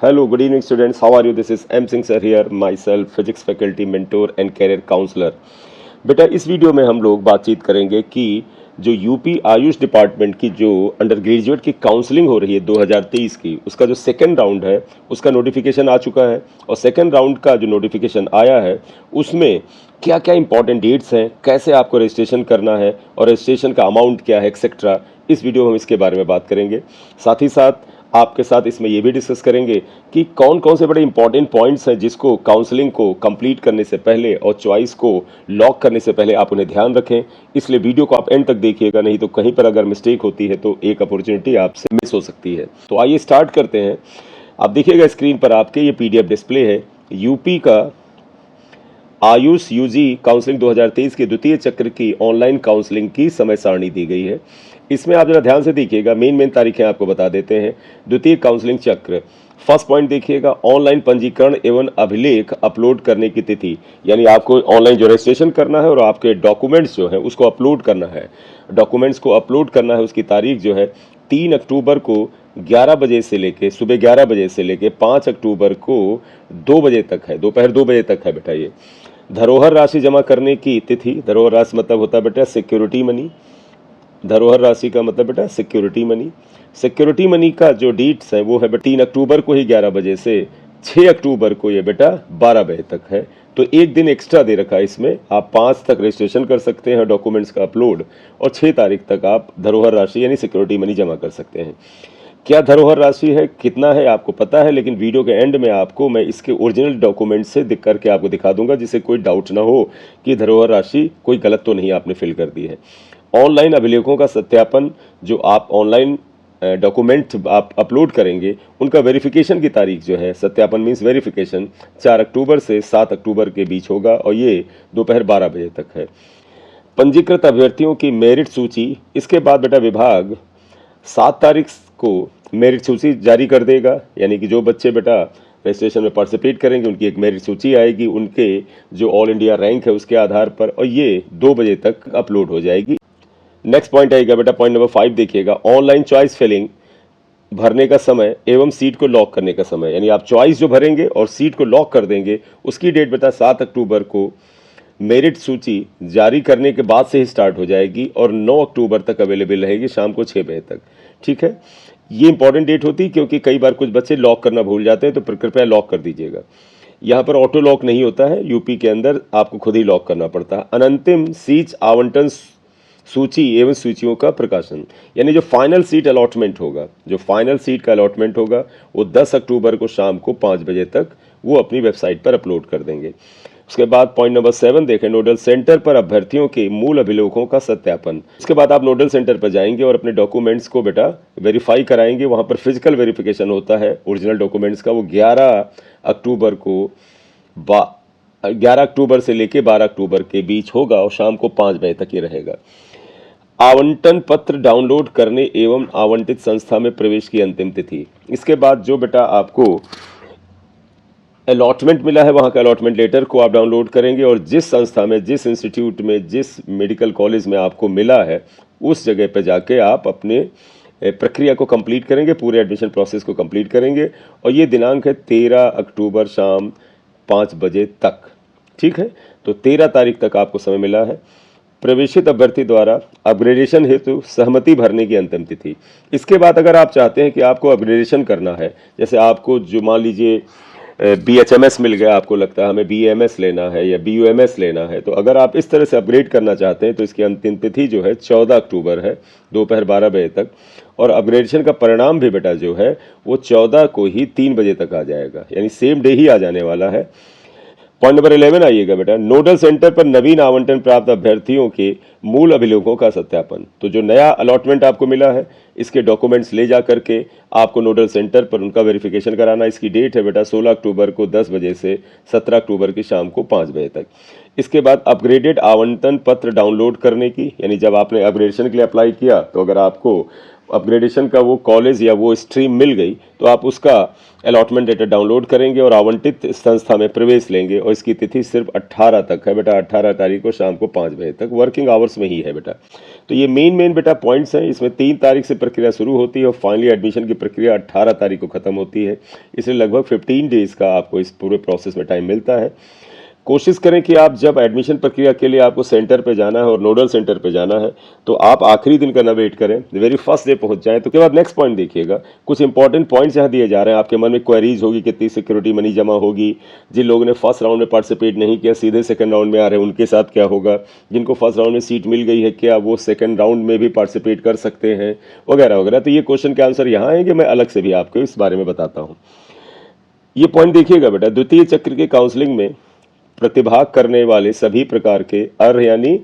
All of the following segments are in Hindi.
Hello, good evening, students. How are you? This is M Singh sir here, myself, physics faculty mentor and career counselor. बेटा इस वीडियो में हम लोग बातचीत करेंगे कि जो यूपी आयुष डिपार्टमेंट की जो अंडर ग्रेजुएट की काउंसलिंग हो रही है 2023 की, उसका जो सेकेंड राउंड है उसका नोटिफिकेशन आ चुका है। और सेकेंड राउंड का जो नोटिफिकेशन आया है उसमें क्या क्या इंपॉर्टेंट डेट्स हैं, कैसे आपको रजिस्ट्रेशन करना है और रजिस्ट्रेशन का अमाउंट क्या है, एक्सेट्रा। इस वीडियो में हम इसके बारे में बात करेंगे। साथ ही साथ आपके साथ इसमें ये भी डिस्कस करेंगे कि कौन कौन से बड़े इंपॉर्टेंट पॉइंट्स हैं जिसको काउंसलिंग को कंप्लीट करने से पहले और चॉइस को लॉक करने से पहले आप उन्हें ध्यान रखें। इसलिए वीडियो को आप एंड तक देखिएगा, नहीं तो कहीं पर अगर मिस्टेक होती है तो एक अपॉर्चुनिटी आपसे मिस हो सकती है। तो आइए स्टार्ट करते हैं। आप देखिएगा स्क्रीन पर आपके ये PDF डिस्प्ले है। यूपी का आयुष यूजी काउंसलिंग 2023 के द्वितीय चक्र की ऑनलाइन काउंसलिंग की समय सारणी दी गई है। इसमें आप जरा ध्यान से देखिएगा, मेन तारीखें आपको बता देते हैं। द्वितीय काउंसलिंग चक्र, फर्स्ट पॉइंट देखिएगा, ऑनलाइन पंजीकरण एवं अभिलेख अपलोड करने की तिथि, यानी आपको ऑनलाइन जो रजिस्ट्रेशन करना है और आपके डॉक्यूमेंट्स जो है उसको अपलोड करना है। डॉक्यूमेंट्स को अपलोड करना है, उसकी तारीख जो है 3 अक्टूबर को 11 बजे से लेके सुबह 11 बजे से लेके 5 अक्टूबर को 2 बजे तक है, दोपहर 2 बजे तक है बेटा। ये धरोहर राशि जमा करने की तिथि, धरोहर राशि मतलब होता है बेटा सिक्योरिटी मनी। धरोहर राशि का मतलब बेटा सिक्योरिटी मनी। सिक्योरिटी मनी का जो डेट्स है वो है बेटा 3 अक्टूबर को ही 11 बजे से 6 अक्टूबर को ये बेटा 12 बजे तक है। तो एक दिन एक्स्ट्रा दे रखा है इसमें। आप 5 तक रजिस्ट्रेशन कर सकते हैं डॉक्यूमेंट्स का अपलोड, और 6 तारीख तक आप धरोहर राशि यानी सिक्योरिटी मनी जमा कर सकते हैं। क्या धरोहर राशि है, कितना है आपको पता है, लेकिन वीडियो के एंड में आपको मैं इसके ओरिजिनल डॉक्यूमेंट से दिख करके आपको दिखा दूंगा, जिससे कोई डाउट ना हो कि धरोहर राशि कोई गलत तो नहीं आपने फिल कर दी है। ऑनलाइन अभिलेखों का सत्यापन, जो आप ऑनलाइन डॉक्यूमेंट आप अपलोड करेंगे उनका वेरिफिकेशन की तारीख जो है, सत्यापन मीन्स वेरिफिकेशन, 4 अक्टूबर से 7 अक्टूबर के बीच होगा और ये दोपहर 12 बजे तक है। पंजीकृत अभ्यर्थियों की मेरिट सूची, इसके बाद बेटा विभाग 7 तारीख को मेरिट सूची जारी कर देगा, यानी कि जो बच्चे बेटा रजिस्ट्रेशन में पार्टिसिपेट करेंगे उनकी एक मेरिट सूची आएगी, उनके जो ऑल इंडिया रैंक है उसके आधार पर, और ये 2 बजे तक अपलोड हो जाएगी। नेक्स्ट पॉइंट आएगा बेटा, पॉइंट नंबर 5 देखिएगा, ऑनलाइन चॉइस फिलिंग भरने का समय एवं सीट को लॉक करने का समय, यानी आप चॉइस जो भरेंगे और सीट को लॉक कर देंगे उसकी डेट बेटा 7 अक्टूबर को मेरिट सूची जारी करने के बाद से ही स्टार्ट हो जाएगी और 9 अक्टूबर तक अवेलेबल रहेगी शाम को 6 बजे तक। ठीक है, ये इंपॉर्टेंट डेट होती है क्योंकि कई बार कुछ बच्चे लॉक करना भूल जाते हैं, तो कृपया लॉक कर दीजिएगा। यहाँ पर ऑटो लॉक नहीं होता है, यूपी के अंदर आपको खुद ही लॉक करना पड़ता है। अनंतिम सीट आवंटन सूची एवं सूचियों का प्रकाशन, यानी जो फाइनल सीट अलॉटमेंट होगा, जो फाइनल सीट का अलॉटमेंट होगा वो 10 अक्टूबर को शाम को 5 बजे तक वो अपनी वेबसाइट पर अपलोड कर देंगे। उसके बाद पॉइंट नंबर 7 देखें, नोडल सेंटर पर अभ्यर्थियों के मूल अभिलेखों का सत्यापन। उसके बाद आप नोडल सेंटर पर जाएंगे और अपने डॉक्यूमेंट्स को बेटा वेरीफाई कराएंगे। वहां पर फिजिकल वेरिफिकेशन होता है ओरिजिनल डॉक्यूमेंट्स का, वो 11 अक्टूबर को 11 अक्टूबर से लेके 12 अक्टूबर के बीच होगा और शाम को 5 बजे तक ये रहेगा। आवंटन पत्र डाउनलोड करने एवं आवंटित संस्था में प्रवेश की अंतिम तिथि, इसके बाद जो बेटा आपको अलॉटमेंट मिला है वहाँ का अलॉटमेंट लेटर को आप डाउनलोड करेंगे और जिस संस्था में, जिस इंस्टीट्यूट में, जिस मेडिकल कॉलेज में आपको मिला है उस जगह पे जाके आप अपने प्रक्रिया को कंप्लीट करेंगे, पूरे एडमिशन प्रोसेस को कंप्लीट करेंगे। और ये दिनांक है 13 अक्टूबर शाम 5 बजे तक। ठीक है, तो 13 तारीख तक आपको समय मिला है। प्रवेशित अभ्यर्थी द्वारा अपग्रेडेशन हेतु सहमति भरने की अंतिम तिथि, इसके बाद अगर आप चाहते हैं कि आपको अपग्रेडेशन करना है, जैसे आपको जो मान लीजिए BHMS मिल गया, आपको लगता है हमें BAMS लेना है या BUMS लेना है, तो अगर आप इस तरह से अपग्रेड करना चाहते हैं तो इसकी अंतिम तिथि जो है 14 अक्टूबर है, दोपहर 12 बजे तक। और अपग्रेडेशन का परिणाम भी बेटा जो है वो 14 को ही 3 बजे तक आ जाएगा, यानी सेम डे ही आ जाने वाला है। पॉइंट नंबर 11 आइएगा बेटा, नोडल सेंटर पर नवीन आवंटन प्राप्त अभ्यर्थियों के मूल अभिलेखों का सत्यापन। तो जो नया अलॉटमेंट आपको मिला है इसके डॉक्यूमेंट्स ले जा करके आपको नोडल सेंटर पर उनका वेरिफिकेशन कराना। इसकी डेट है बेटा 16 अक्टूबर को 10 बजे से 17 अक्टूबर की शाम को 5 बजे तक। इसके बाद अपग्रेडेड आवंटन पत्र डाउनलोड करने की, यानी जब आपने अपग्रेडेशन के लिए अप्लाई किया तो अगर आपको अपग्रेडेशन का वो कॉलेज या वो स्ट्रीम मिल गई तो आप उसका अलॉटमेंट लेटर डाउनलोड करेंगे और आवंटित संस्था में प्रवेश लेंगे। और इसकी तिथि सिर्फ 18 तक है बेटा, 18 तारीख को शाम को 5 बजे तक, वर्किंग आवर्स में ही है बेटा। तो ये मेन बेटा पॉइंट्स हैं। इसमें 3 तारीख से प्रक्रिया शुरू होती है और फाइनली एडमिशन की प्रक्रिया 18 तारीख को खत्म होती है। इसलिए लगभग 15 डेज का आपको इस पूरे प्रोसेस में टाइम मिलता है। कोशिश करें कि आप जब एडमिशन प्रक्रिया के लिए आपको सेंटर पे जाना है और नोडल सेंटर पे जाना है तो आप आखिरी दिन का ना वेट करें, वेरी फर्स्ट डे पहुंच जाएं। तो के बाद नेक्स्ट पॉइंट देखिएगा, कुछ इंपॉर्टेंट पॉइंट्स यहाँ दिए जा रहे हैं। आपके मन में क्वेरीज होगी, कितनी सिक्योरिटी मनी जमा होगी, जिन लोगों ने फर्स्ट राउंड में पार्टिसिपेट नहीं किया सीधे सेकंड राउंड में आ रहे हैं उनके साथ क्या होगा, जिनको फर्स्ट राउंड में सीट मिल गई है क्या वो सेकंड राउंड में भी पार्टिसिपेट कर सकते हैं, वगैरह वगैरह। तो ये क्वेश्चन के आंसर यहाँ आएंगे, मैं अलग से भी आपको इस बारे में बताता हूँ। ये पॉइंट देखिएगा बेटा, द्वितीय चक्र की काउंसलिंग में प्रतिभाग करने वाले सभी प्रकार के अर्ह यानी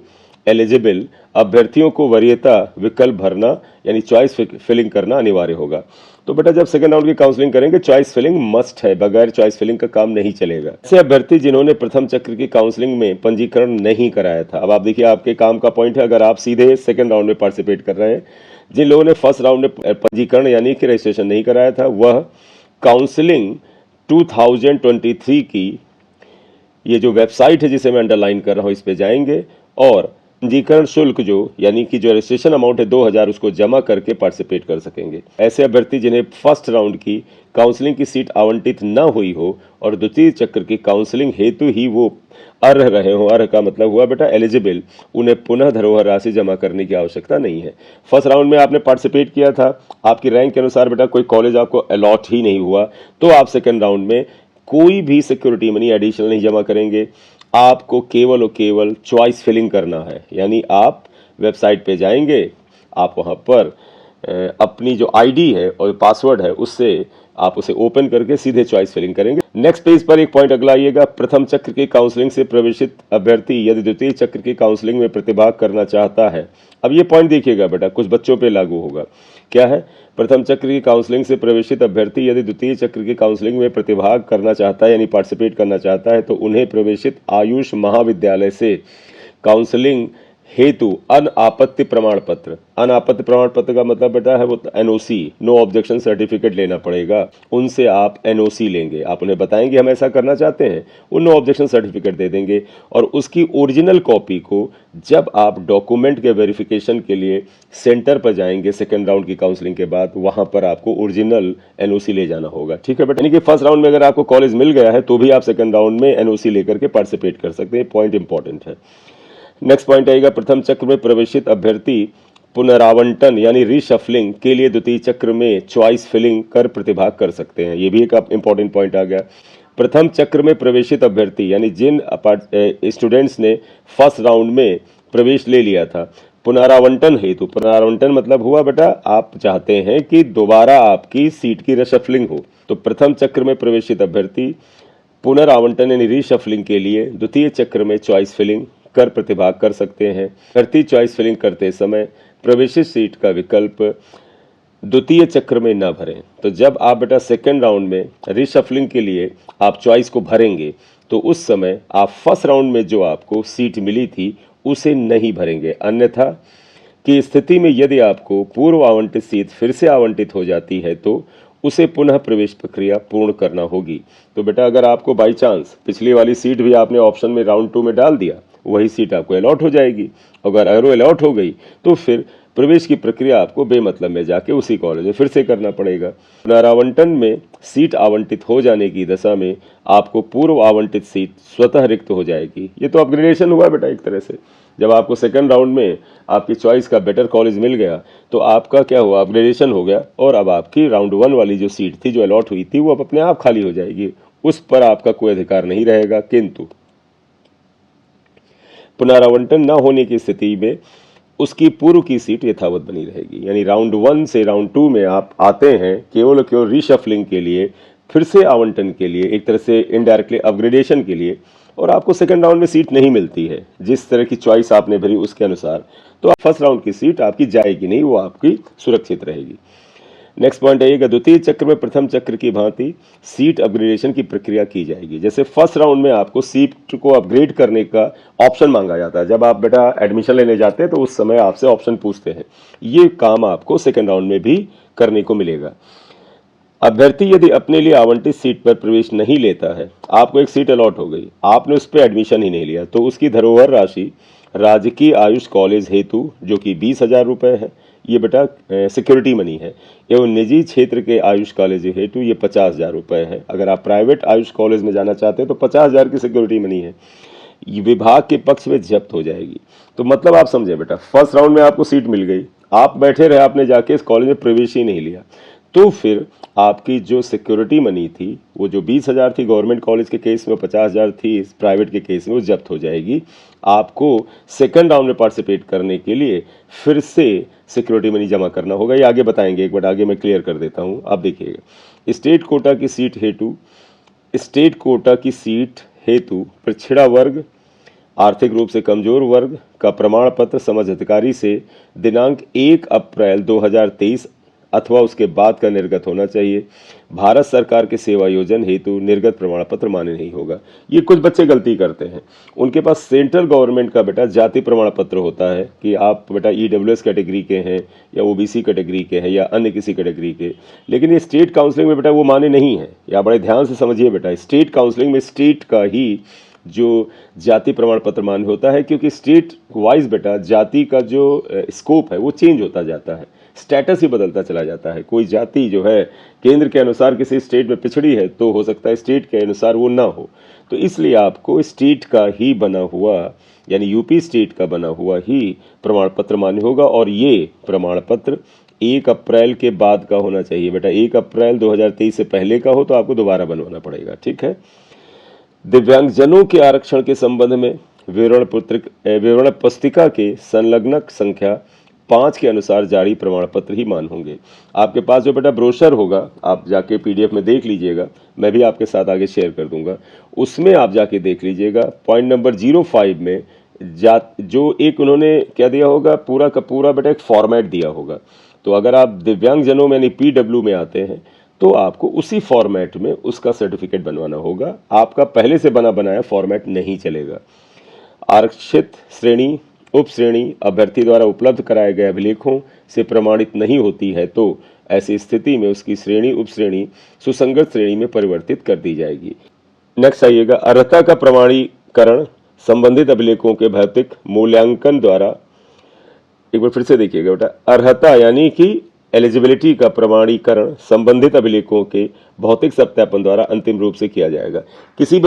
एलिजिबल अभ्यर्थियों को वरीयता विकल्प भरना यानी चॉइस फिलिंग करना अनिवार्य होगा। तो बेटा जब सेकंड राउंड की काउंसलिंग करेंगे चॉइस फिलिंग मस्ट है, बगैर चॉइस फिलिंग का काम नहीं चलेगा। ऐसे अभ्यर्थी जिन्होंने प्रथम चक्र की काउंसलिंग में पंजीकरण नहीं कराया था, अब आप देखिए आपके काम का पॉइंट है, अगर आप सीधे सेकंड राउंड में पार्टिसिपेट कर रहे हैं, जिन लोगों ने फर्स्ट राउंड में पंजीकरण यानी कि रजिस्ट्रेशन नहीं कराया था वह काउंसलिंग 2023 की ये जो वेबसाइट है जिसे मैं अंडरलाइन कर रहा हूँ इस पे जाएंगे और पंजीकरण शुल्क जो यानी कि जो रजिस्ट्रेशन अमाउंट है 2000 उसको जमा करके पार्टिसिपेट कर सकेंगे। ऐसे अभ्यर्थी जिन्हें फर्स्ट राउंड की काउंसलिंग की सीट आवंटित न हुई हो और द्वितीय चक्र की काउंसलिंग हेतु ही वो अर्ह रहे हो, अर्ह का मतलब हुआ बेटा एलिजिबल, उन्हें पुनः धरोहर राशि जमा करने की आवश्यकता नहीं है। फर्स्ट राउंड में आपने पार्टिसिपेट किया था, आपकी रैंक के अनुसार बेटा कोई कॉलेज आपको अलॉट ही नहीं हुआ तो आप सेकेंड राउंड में कोई भी सिक्योरिटी मनी एडिशनल नहीं जमा करेंगे। आपको केवल और केवल चॉइस फिलिंग करना है, यानी आप वेबसाइट पे जाएंगे, आप वहां पर अपनी जो आईडी है और पासवर्ड है उससे आप उसे ओपन करके सीधे चॉइस फिलिंग करेंगे। नेक्स्ट पेज पर एक पॉइंट अगला आइएगा, प्रथम चक्र की काउंसलिंग से प्रवेशित अभ्यर्थी यदि द्वितीय चक्र की काउंसलिंग में प्रतिभाग करना चाहता है। अब ये पॉइंट देखिएगा बेटा, कुछ बच्चों पे लागू होगा। क्या है? प्रथम चक्र की काउंसलिंग से प्रवेशित अभ्यर्थी यदि द्वितीय चक्र की काउंसलिंग में प्रतिभाग करना चाहता है यानी पार्टिसिपेट करना चाहता है तो उन्हें प्रवेशित आयुष महाविद्यालय से काउंसलिंग हेतु अनापत्ति प्रमाण पत्र, अनापत्ति प्रमाण पत्र का मतलब बेटा है वो एनओसी, नो ऑब्जेक्शन सर्टिफिकेट लेना पड़ेगा। उनसे आप एनओसी लेंगे, आप उन्हें बताएंगे हम ऐसा करना चाहते हैं, वो नो ऑब्जेक्शन सर्टिफिकेट दे देंगे और उसकी ओरिजिनल कॉपी को जब आप डॉक्यूमेंट के वेरिफिकेशन के लिए सेंटर पर जाएंगे सेकेंड राउंड की काउंसलिंग के बाद, वहां पर आपको ओरिजिनल एनओसी ले जाना होगा। ठीक है बेटा, यानी कि फर्स्ट राउंड में अगर आपको कॉलेज मिल गया है तो भी आप सेकेंड राउंड में एनओसी लेकर के पार्टिसिपेट कर सकते हैं। पॉइंट इंपॉर्टेंट है। नेक्स्ट पॉइंट आएगा, प्रथम चक्र में प्रवेशित अभ्यर्थी पुनरावंटन यानी रीशफलिंग के लिए द्वितीय चक्र में चॉइस फिलिंग कर प्रतिभाग कर सकते हैं। ये भी एक इंपॉर्टेंट पॉइंट आ गया। प्रथम चक्र में प्रवेशित अभ्यर्थी यानी जिन स्टूडेंट्स ने फर्स्ट राउंड में प्रवेश ले लिया था, पुनरावंटन हेतु, पुनरावंटन मतलब हुआ बेटा आप चाहते हैं कि दोबारा आपकी सीट की रीशफलिंग हो, तो प्रथम चक्र में प्रवेशित अभ्यर्थी पुनरावंटन यानी रीशफलिंग के लिए द्वितीय चक्र में चॉइस फिलिंग कर प्रतिभाग कर सकते हैं। भर्ती चॉइस फिलिंग करते समय प्रवेशित सीट का विकल्प द्वितीय चक्र में न भरें। तो जब आप बेटा सेकेंड राउंड में रीशफलिंग के लिए आप चॉइस को भरेंगे तो उस समय आप फर्स्ट राउंड में जो आपको सीट मिली थी उसे नहीं भरेंगे, अन्यथा की स्थिति में यदि आपको पूर्व आवंटित सीट फिर से आवंटित हो जाती है तो उसे पुनः प्रवेश प्रक्रिया पूर्ण करना होगी। तो बेटा अगर आपको बाई चांस पिछली वाली सीट भी आपने ऑप्शन में राउंड 2 में डाल दिया, वही सीट आपको अलॉट हो जाएगी। अगर वो अलॉट हो गई तो फिर प्रवेश की प्रक्रिया आपको बेमतलब में जाके उसी कॉलेज में फिर से करना पड़ेगा। पुनरावंटन में सीट आवंटित हो जाने की दशा में आपको पूर्व आवंटित सीट स्वतः रिक्त हो जाएगी। ये तो अपग्रेडेशन हुआ बेटा एक तरह से। जब आपको सेकंड राउंड में आपकी चॉइस का बेटर कॉलेज मिल गया तो आपका क्या हुआ, अपग्रेडेशन हो गया और अब आपकी राउंड 1 वाली जो सीट थी जो अलॉट हुई थी वो अब अपने आप खाली हो जाएगी, उस पर आपका कोई अधिकार नहीं रहेगा। किंतु पुनरावंटन न होने की स्थिति में उसकी पूर्व की सीट यथावत बनी रहेगी। यानी राउंड 1 से राउंड 2 में आप आते हैं केवल रीशफलिंग के लिए, फिर से आवंटन के लिए, एक तरह से इनडायरेक्टली अपग्रेडेशन के लिए, और आपको सेकंड राउंड में सीट नहीं मिलती है जिस तरह की चॉइस आपने भरी उसके अनुसार, तो फर्स्ट राउंड की सीट आपकी जाएगी नहीं, वो आपकी सुरक्षित रहेगी। नेक्स्ट पॉइंट आइएगा, द्वितीय चक्र में प्रथम चक्र की भांति सीट अपग्रेडेशन की प्रक्रिया की जाएगी। जैसे फर्स्ट राउंड में आपको सीट को अपग्रेड करने का ऑप्शन मांगा जाता है, जब आप बेटा एडमिशन लेने जाते हैं तो उस समय आपसे ऑप्शन पूछते हैं, ये काम आपको सेकेंड राउंड में भी करने को मिलेगा। अभ्यर्थी यदि अपने लिए आवंटित सीट पर प्रवेश नहीं लेता है, आपको एक सीट अलॉट हो गई, आपने उस पर एडमिशन ही नहीं लिया, तो उसकी धरोहर राशि राजकीय आयुष कॉलेज हेतु जो कि 20,000 रुपये है, ये बेटा सिक्योरिटी मनी है, एवं निजी क्षेत्र के आयुष कॉलेज हेतु ये 50,000 रुपये है। अगर आप प्राइवेट आयुष कॉलेज में जाना चाहते हैं तो 50,000 की सिक्योरिटी मनी है, ये विभाग के पक्ष में जब्त हो जाएगी। तो मतलब आप समझे बेटा, फर्स्ट राउंड में आपको सीट मिल गई, आप बैठे रहे, आपने जाके इस कॉलेज में प्रवेश ही नहीं लिया, तो फिर आपकी जो सिक्योरिटी मनी थी वो जो 20,000 थी गवर्नमेंट कॉलेज के केस में, 50,000 थी प्राइवेट के केस में, वो जब्त हो जाएगी। आपको सेकंड राउंड में पार्टिसिपेट करने के लिए फिर से सिक्योरिटी मनी जमा करना होगा। ये आगे बताएंगे, एक बार आगे मैं क्लियर कर देता हूँ। आप देखिएगा, स्टेट कोटा की सीट हेतु पिछड़ा वर्ग, आर्थिक रूप से कमजोर वर्ग का प्रमाण पत्र समझ अधिकारी से दिनांक 1 अप्रैल 2023 अथवा उसके बाद का निर्गत होना चाहिए। भारत सरकार के सेवा योजन हेतु निर्गत प्रमाण पत्र मान्य नहीं होगा। ये कुछ बच्चे गलती करते हैं, उनके पास सेंट्रल गवर्नमेंट का बेटा जाति प्रमाण पत्र होता है कि आप बेटा EWS कैटेगरी के हैं या OBC कैटेगरी के हैं या अन्य किसी कैटेगरी के, लेकिन ये स्टेट काउंसलिंग में बेटा वो मान्य नहीं है। या बड़े ध्यान से समझिए बेटा, स्टेट काउंसलिंग में स्टेट का ही जो जाति प्रमाण पत्र मान्य होता है, क्योंकि स्टेट वाइज बेटा जाति का जो स्कोप है वो चेंज होता जाता है, स्टेटस ही बदलता चला जाता है। कोई जाति जो है केंद्र के अनुसार किसी स्टेट में पिछड़ी है तो हो सकता है स्टेट के अनुसार वो ना हो, तो इसलिए आपको स्टेट का ही बना हुआ यानी यूपी स्टेट का बना हुआ ही प्रमाण पत्र मान्य होगा। और ये प्रमाण पत्र 1 अप्रैल के बाद का होना चाहिए बेटा। 1 अप्रैल 2023 से पहले का हो तो आपको दोबारा बनवाना पड़ेगा, ठीक है। दिव्यांगजनों के आरक्षण के संबंध में विवरण पुस्तिका के संलग्नक संख्या 5 के अनुसार जारी प्रमाण पत्र ही मान होंगे। आपके पास जो बेटा ब्रोशर होगा, आप जाके PDF में देख लीजिएगा, मैं भी आपके साथ आगे शेयर कर दूंगा, उसमें आप जाके देख लीजिएगा। पॉइंट नंबर 05 में जो एक उन्होंने क्या दिया होगा, पूरा का पूरा बेटा एक फॉर्मेट दिया होगा। तो अगर आप दिव्यांगजनों में यानी PW में आते हैं तो आपको उसी फॉर्मेट में उसका सर्टिफिकेट बनवाना होगा, आपका पहले से बना बनाया फॉर्मेट नहीं चलेगा। आरक्षित श्रेणी उप श्रेणी अभ्यर्थी द्वारा उपलब्ध कराए गए अभिलेखों से प्रमाणित नहीं होती है तो ऐसी स्थिति में उसकी श्रेणी उप श्रेणी सुसंगत श्रेणी में परिवर्तित कर दी जाएगी। नेक्स्ट आइएगा, अर्हता का प्रमाणीकरण संबंधित अभिलेखों के भौतिक मूल्यांकन द्वारा, एक बार फिर से देखिएगा बेटा, अर्हता यानी कि एलिजिबिलिटी का प्रमाणीकरण संबंधित अभिलेखों के भौतिक सत्यापन द्वारा अंतिम रूप से किया जाएगा। किसी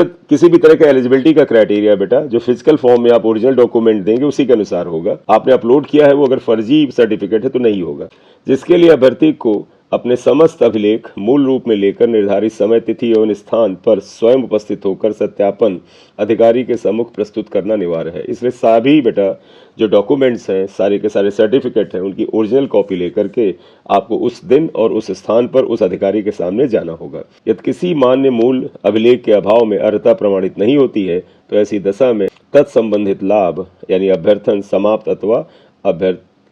भी तरह का एलिजिबिलिटी का क्राइटेरिया बेटा जो फिजिकल फॉर्म में आप ओरिजिनल डॉक्यूमेंट देंगे उसी के अनुसार होगा। आपने अपलोड किया है वो अगर फर्जी सर्टिफिकेट है तो नहीं होगा, जिसके लिए अभ्यर्थी को अपने समस्त अभिलेख मूल रूप में लेकर निर्धारित समय तिथि एवं स्थान पर स्वयं उपस्थित होकर सत्यापन अधिकारी के सम्मुख प्रस्तुत करना अनिवार्य है। इसलिए सभी बेटा जो डॉक्यूमेंट्स हैं, सारे के सारे सर्टिफिकेट हैं, उनकी ओरिजिनल कॉपी लेकर के आपको उस दिन और उस स्थान पर उस अधिकारी के सामने जाना होगा। यदि किसी मान्य मूल अभिलेख के अभाव में अर्हता प्रमाणित नहीं होती है तो ऐसी दशा में तत्संबंधित लाभ यानी अभ्यर्थन समाप्त अथवा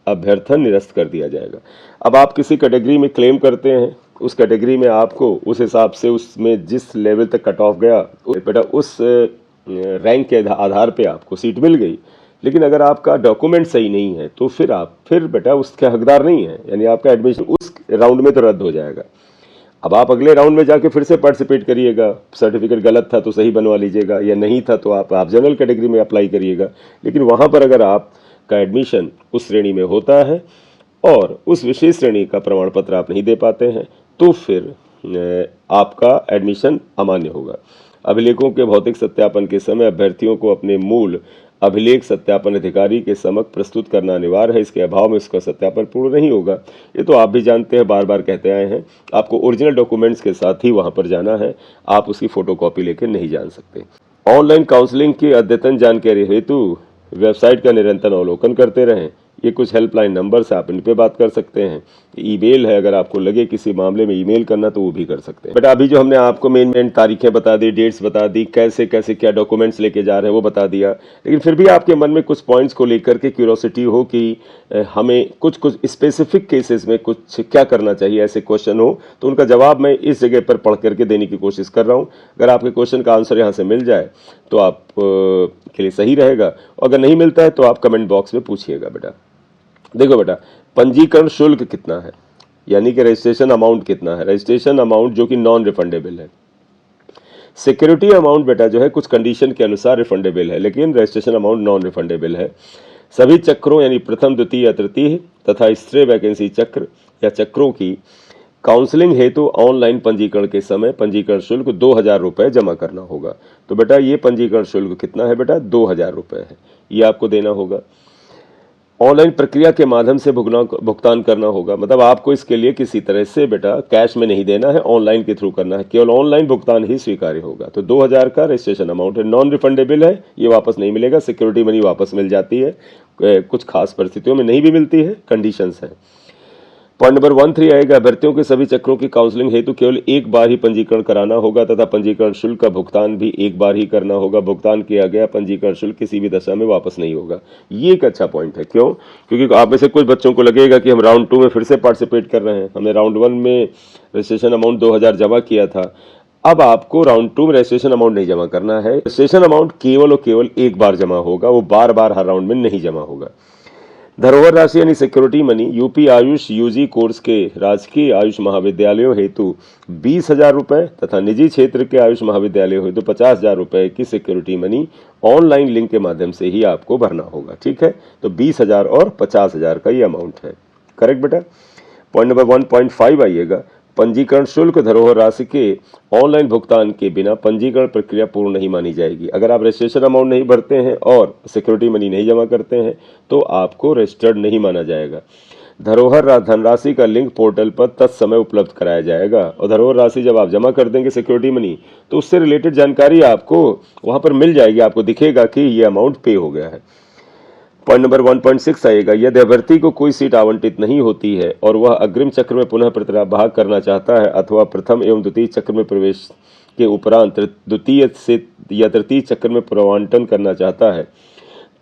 अभ्यर्थन निरस्त कर दिया जाएगा। अब आप किसी कैटेगरी में क्लेम करते हैं, उस कैटेगरी में आपको उस हिसाब से उसमें जिस लेवल तक कट ऑफ गया बेटा उस रैंक के आधार पे आपको सीट मिल गई, लेकिन अगर आपका डॉक्यूमेंट सही नहीं है तो फिर बेटा उसके हकदार नहीं है, यानी आपका एडमिशन उस राउंड में तो रद्द हो जाएगा। अब आप अगले राउंड में जाके फिर से पार्टिसिपेट करिएगा, सर्टिफिकेट गलत था तो सही बनवा लीजिएगा, या नहीं था तो आप जनरल कैटेगरी में अप्लाई करिएगा। लेकिन वहाँ पर अगर आपका एडमिशन उस श्रेणी में होता है और उस विशेष श्रेणी का प्रमाण पत्र आप नहीं दे पाते हैं तो फिर आपका एडमिशन अमान्य होगा। अभिलेखों के भौतिक सत्यापन के समय अभ्यर्थियों को अपने मूल अभिलेख सत्यापन अधिकारी के समक्ष प्रस्तुत करना अनिवार्य है। इसके अभाव में इसका सत्यापन पूर्ण नहीं होगा। ये तो आप भी जानते हैं, बार बार कहते आए हैं, आपको ओरिजिनल डॉक्यूमेंट्स के साथ ही वहां पर जाना है, आप उसकी फोटोकॉपी लेकर नहीं जान सकते। ऑनलाइन काउंसलिंग की अद्यतन जानकारी हेतु वेबसाइट का निरंतर अवलोकन करते रहें। ये कुछ हेल्पलाइन नंबर्स है, आप इन पे बात कर सकते हैं। ईमेल है, अगर आपको लगे किसी मामले में ईमेल करना तो वो भी कर सकते हैं। बट अभी जो हमने आपको मेन तारीखें बता दी, डेट्स बता दी, कैसे कैसे क्या डॉक्यूमेंट्स लेके जा रहे हैं वो बता दिया, लेकिन फिर भी आपके मन में कुछ पॉइंट्स को लेकर के क्यूरोसिटी हो कि हमें कुछ स्पेसिफिक केसेस में कुछ क्या करना चाहिए, ऐसे क्वेश्चन हो तो उनका जवाब मैं इस जगह पर पढ़ करके देने की कोशिश कर रहा हूँ। अगर आपके क्वेश्चन का आंसर यहाँ से मिल जाए तो आप के लिए सही रहेगा, और अगर नहीं मिलता है तो आप कमेंट बॉक्स में पूछिएगा। बेटा देखो बेटा, पंजीकरण शुल्क कितना है, यानी कि रजिस्ट्रेशन अमाउंट कितना है। रजिस्ट्रेशन अमाउंट जो कि नॉन रिफंडेबल है। सिक्योरिटी अमाउंट बेटा जो है कुछ कंडीशन के अनुसार रिफंडेबल है, लेकिन रजिस्ट्रेशन अमाउंट नॉन रिफंडेबल है। सभी चक्रों यानी प्रथम, द्वितीय या तृतीय तथा स्थिर वैकेंसी चक्र या चक्रों की काउंसलिंग हेतु ऑनलाइन पंजीकरण के समय पंजीकरण शुल्क 2000 रुपये जमा करना होगा। तो बेटा ये पंजीकरण शुल्क कितना है बेटा, 2000 रुपये है, ये आपको देना होगा। ऑनलाइन प्रक्रिया के माध्यम से भुगतान करना होगा, मतलब आपको इसके लिए किसी तरह से बेटा कैश में नहीं देना है, ऑनलाइन के थ्रू करना है, केवल ऑनलाइन भुगतान ही स्वीकार्य होगा। तो 2000 का रजिस्ट्रेशन अमाउंट है, नॉन रिफंडेबल है, ये वापस नहीं मिलेगा। सिक्योरिटी मनी वापस मिल जाती है, कुछ खास परिस्थितियों में नहीं भी मिलती है, कंडीशंस हैं। पॉइंट नंबर 13 आएगा, अभ्यर्थियों के सभी चक्रों की काउंसलिंग हेतु केवल एक बार ही पंजीकरण कराना होगा तथा पंजीकरण शुल्क का भुगतान भी एक बार ही करना होगा। भुगतान किया गया पंजीकरण शुल्क किसी भी दशा में वापस नहीं होगा। ये एक अच्छा पॉइंट है। क्यों? क्योंकि आप में से कुछ बच्चों को लगेगा कि हम राउंड 2 में फिर से पार्टिसिपेट कर रहे हैं, हमने राउंड 1 में रजिस्ट्रेशन अमाउंट 2000 जमा किया था, अब आपको राउंड 2 में रजिस्ट्रेशन अमाउंट नहीं जमा करना है। रजिस्ट्रेशन अमाउंट केवल और केवल एक बार जमा होगा, वो बार बार हर राउंड में नहीं जमा होगा। धरोहर राशि यानी security money UP AYUSH UG course के राजकीय आयुष महाविद्यालयों हेतु 20,000 रुपये तथा निजी क्षेत्र के आयुष महाविद्यालयों हेतु 50,000 रुपये की सिक्योरिटी मनी ऑनलाइन लिंक के माध्यम से ही आपको भरना होगा। ठीक है, तो 20,000 और 50,000 का ये अमाउंट है। करेक्ट बेटा। पॉइंट नंबर 1.5 आइएगा, पंजीकरण शुल्क धरोहर राशि के ऑनलाइन भुगतान के बिना पंजीकरण प्रक्रिया पूर्ण नहीं मानी जाएगी। अगर आप रजिस्ट्रेशन अमाउंट नहीं भरते हैं और सिक्योरिटी मनी नहीं जमा करते हैं तो आपको रजिस्टर्ड नहीं माना जाएगा। धरोहर धनराशि का लिंक पोर्टल पर तत्समय उपलब्ध कराया जाएगा, और धरोहर राशि जब आप जमा कर देंगे सिक्योरिटी मनी तो उससे रिलेटेड जानकारी आपको वहां पर मिल जाएगी, आपको दिखेगा कि ये अमाउंट पे हो गया है। पॉइंट नंबर 1.6 आएगा, यदि अभ्यर्थी को कोई सीट आवंटित नहीं होती है और वह अग्रिम चक्र में पुनः प्रतिभाग करना चाहता है अथवा प्रथम एवं द्वितीय चक्र में प्रवेश के उपरांत द्वितीय से या तृतीय चक्र में प्रवांटन करना चाहता है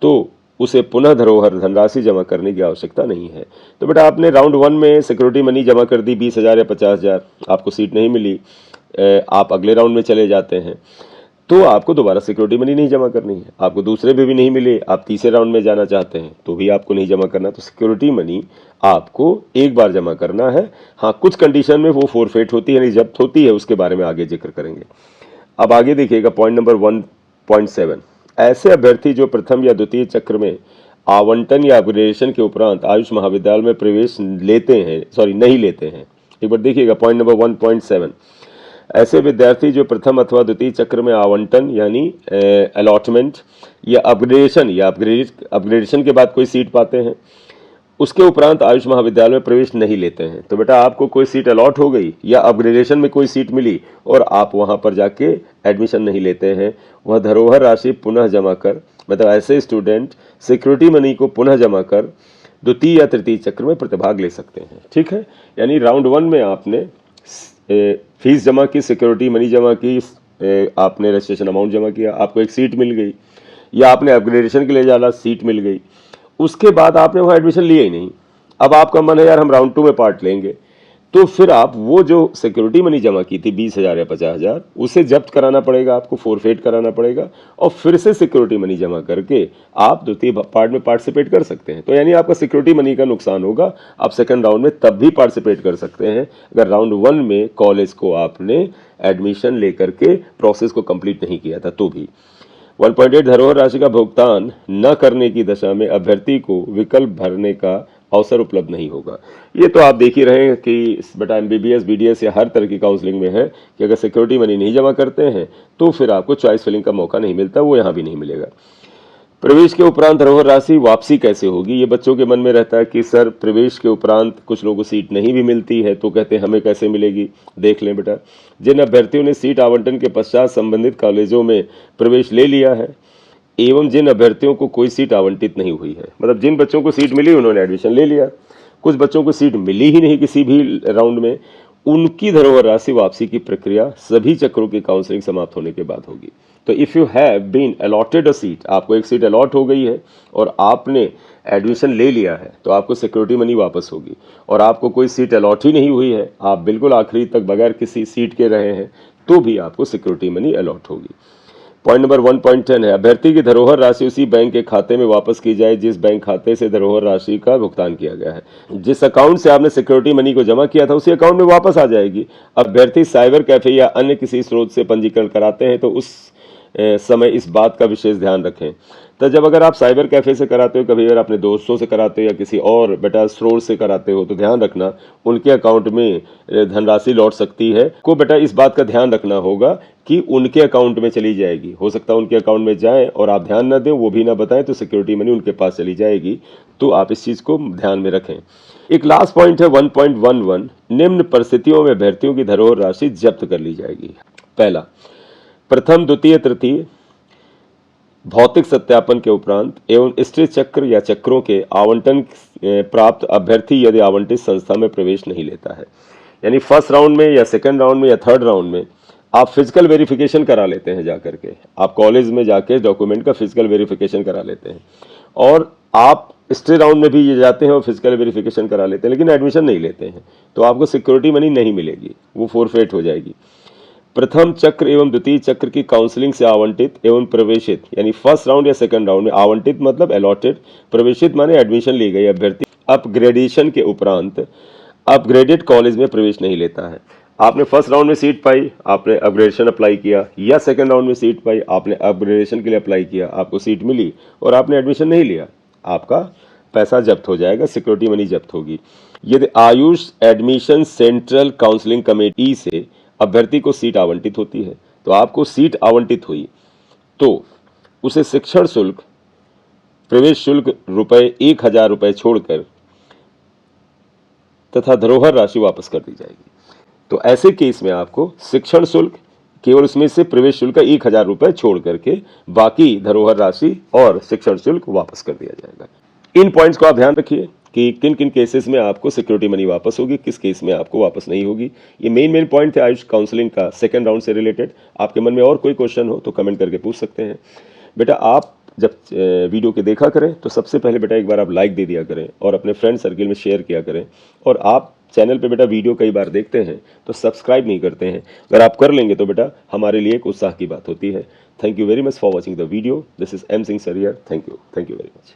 तो उसे पुनः धरोहर धनराशि जमा करने की आवश्यकता नहीं है। तो बेटा आपने राउंड 1 में सिक्योरिटी मनी जमा कर दी 20,000 या 50,000, आपको सीट नहीं मिली, आप अगले राउंड में चले जाते हैं तो आपको दोबारा सिक्योरिटी मनी नहीं जमा करनी है। आपको दूसरे में भी नहीं मिले, आप तीसरे राउंड में जाना चाहते हैं तो भी आपको नहीं जमा करना। तो सिक्योरिटी मनी आपको एक बार जमा करना है। हाँ, कुछ कंडीशन में वो फोरफेट होती है, यानी जब्त होती है, उसके बारे में आगे जिक्र करेंगे। अब आगे देखिएगा पॉइंट नंबर 1.7, ऐसे अभ्यर्थी जो प्रथम या द्वितीय चक्र में आवंटन या अपग्रेडेशन के उपरांत आयुष महाविद्यालय में प्रवेश नहीं लेते हैं। एक बार देखिएगा पॉइंट नंबर 1.7, ऐसे विद्यार्थी जो प्रथम अथवा द्वितीय चक्र में आवंटन यानी अलॉटमेंट या अपग्रेडेशन के बाद कोई सीट पाते हैं, उसके उपरांत आयुष महाविद्यालय में प्रवेश नहीं लेते हैं। तो बेटा आपको कोई सीट अलॉट हो गई या अपग्रेडेशन में कोई सीट मिली और आप वहां पर जाके एडमिशन नहीं लेते हैं, वह धरोहर राशि पुनः जमा कर, मतलब ऐसे स्टूडेंट सिक्योरिटी मनी को पुनः जमा कर द्वितीय या तृतीय चक्र में प्रतिभाग ले सकते हैं। ठीक है, यानी राउंड 1 में आपने फीस जमा की, सिक्योरिटी मनी जमा की, आपने रजिस्ट्रेशन अमाउंट जमा किया, आपको एक सीट मिल गई, या आपने अपग्रेडेशन के लिए जाना, सीट मिल गई, उसके बाद आपने वहाँ एडमिशन लिया ही नहीं। अब आपका मन है यार हम राउंड 2 में पार्ट लेंगे, तो फिर आप वो जो सिक्योरिटी मनी जमा की थी 20,000 या 50,000 उसे जब्त कराना पड़ेगा, आपको फोरफेट कराना पड़ेगा, और फिर से सिक्योरिटी मनी जमा करके आप द्वितीय पार्ट में पार्टिसिपेट कर सकते हैं। तो यानी आपका सिक्योरिटी मनी का नुकसान होगा, आप सेकंड राउंड में तब भी पार्टिसिपेट कर सकते हैं अगर राउंड 1 में कॉलेज को आपने एडमिशन लेकर के प्रोसेस को कंप्लीट नहीं किया था तो भी। 1.8, धरोहर राशि का भुगतान न करने की दशा में अभ्यर्थी को विकल्प भरने का अवसर उपलब्ध नहीं होगा। ये तो आप देख ही रहे हैं कि बेटा MBBS BDS या हर तरह की काउंसलिंग में है कि अगर सिक्योरिटी मनी नहीं जमा करते हैं तो फिर आपको चॉइस फिलिंग का मौका नहीं मिलता, वो यहाँ भी नहीं मिलेगा। प्रवेश के उपरांत धरोहर राशि वापसी कैसे होगी, ये बच्चों के मन में रहता है कि सर प्रवेश के उपरांत कुछ लोगों को सीट नहीं भी मिलती है तो कहते हैं हमें कैसे मिलेगी। देख लें बेटा, जिन अभ्यर्थियों ने सीट आवंटन के पश्चात संबंधित कॉलेजों में प्रवेश ले लिया है, एवं जिन अभ्यर्थियों को कोई सीट आवंटित नहीं हुई है, मतलब जिन बच्चों को सीट मिली उन्होंने एडमिशन ले लिया, कुछ बच्चों को सीट मिली ही नहीं किसी भी राउंड में, उनकी धरोहर राशि वापसी की प्रक्रिया सभी चक्रों की काउंसलिंग समाप्त होने के बाद होगी। तो if you have been allotted a seat, आपको एक सीट अलॉट हो गई है और आपने एडमिशन ले लिया है, तो आपको सिक्योरिटी मनी वापस होगी। और आपको कोई सीट अलॉट ही नहीं हुई है, आप बिल्कुल आखिरी तक बगैर किसी सीट के रहे हैं, तो भी आपको सिक्योरिटी मनी अलॉट होगी। पॉइंट नंबर 1.10 है, अभ्यर्थी की धरोहर राशि उसी बैंक के खाते में वापस की जाए जिस बैंक खाते से धरोहर राशि का भुगतान किया गया है। जिस अकाउंट से आपने सिक्योरिटी मनी को जमा किया था उसी अकाउंट में वापस आ जाएगी। अभ्यर्थी साइबर कैफे या अन्य किसी स्रोत से पंजीकरण कराते हैं तो उस समय इस बात का विशेष ध्यान रखें। तो जब अगर आप साइबर कैफे से कराते हो, कभी अगर अपने दोस्तों से कराते हो या किसी और बेटा स्रोत से कराते हो, तो ध्यान रखना उनके अकाउंट में धनराशि लौट सकती है। को बेटा इस बात का ध्यान रखना होगा कि उनके अकाउंट में चली जाएगी। हो सकता है उनके अकाउंट में जाए और आप ध्यान न दें, वो भी ना बताएं, तो सिक्योरिटी मनी उनके पास चली जाएगी। तो आप इस चीज़ को ध्यान में रखें। एक लास्ट पॉइंट है 1.11, निम्न परिस्थितियों में अभ्यर्थियों की धरोहर राशि जब्त कर ली जाएगी। पहला, प्रथम द्वितीय तृतीय भौतिक सत्यापन के उपरांत एवं स्थिर चक्र या चक्रों के आवंटन प्राप्त अभ्यर्थी यदि आवंटित संस्था में प्रवेश नहीं लेता है, यानी फर्स्ट राउंड में या सेकंड राउंड में या थर्ड राउंड में आप फिजिकल वेरिफिकेशन करा लेते हैं, जाकर के आप कॉलेज में जाके डॉक्यूमेंट का फिजिकल वेरिफिकेशन करा लेते हैं, और आप स्टे राउंड में भी ये जाते हैं और फिजिकल वेरिफिकेशन करा लेते हैं, लेकिन एडमिशन नहीं लेते हैं, तो आपको सिक्योरिटी मनी नहीं मिलेगी, वो फोरफेट हो जाएगी। प्रथम चक्र एवं द्वितीय चक्र की काउंसलिंग से आवंटित एवं प्रवेशित, यानी फर्स्ट राउंड या सेकंड राउंड में आवंटित मतलब अलॉटेड, प्रवेशित माने एडमिशन ली गई अभ्यर्थी अपग्रेडेशन के उपरांत अपग्रेडेड कॉलेज में प्रवेश नहीं लेता है। आपने फर्स्ट राउंड में सीट पाई, आपने अपग्रेडेशन अप्लाई किया, या सेकंड राउंड में सीट पाई, आपने अपग्रेडेशन के लिए अप्लाई किया, आपको सीट मिली और आपने एडमिशन नहीं लिया, आपका पैसा जब्त हो जाएगा, सिक्योरिटी मनी जब्त होगी। यदि Ayush admission central counselling committee से अभ्यर्थी को सीट आवंटित होती है, तो आपको सीट आवंटित हुई तो उसे शिक्षण शुल्क, प्रवेश शुल्क ₹1000 छोड़कर तथा धरोहर राशि वापस कर दी जाएगी। तो ऐसे केस में आपको शिक्षण शुल्क, केवल उसमें से प्रवेश शुल्क का ₹1000 छोड़ करके बाकी धरोहर राशि और शिक्षण शुल्क वापस कर दिया जाएगा। इन पॉइंट्स को आप ध्यान रखिए कि किन किन केसेस में आपको सिक्योरिटी मनी वापस होगी, किस केस में आपको वापस नहीं होगी। ये मेन पॉइंट थे आयुष काउंसलिंग का सेकंड राउंड से रिलेटेड। आपके मन में और कोई क्वेश्चन हो तो कमेंट करके पूछ सकते हैं। बेटा आप जब वीडियो के देखा करें तो सबसे पहले बेटा एक बार आप लाइक दे दिया करें और अपने फ्रेंड सर्किल में शेयर किया करें। और आप चैनल पे बेटा वीडियो कई बार देखते हैं तो सब्सक्राइब नहीं करते हैं, अगर आप कर लेंगे तो बेटा हमारे लिए एक उत्साह की बात होती है। Thank you very much for watching the video. This is M Singh sir here. Thank you very much.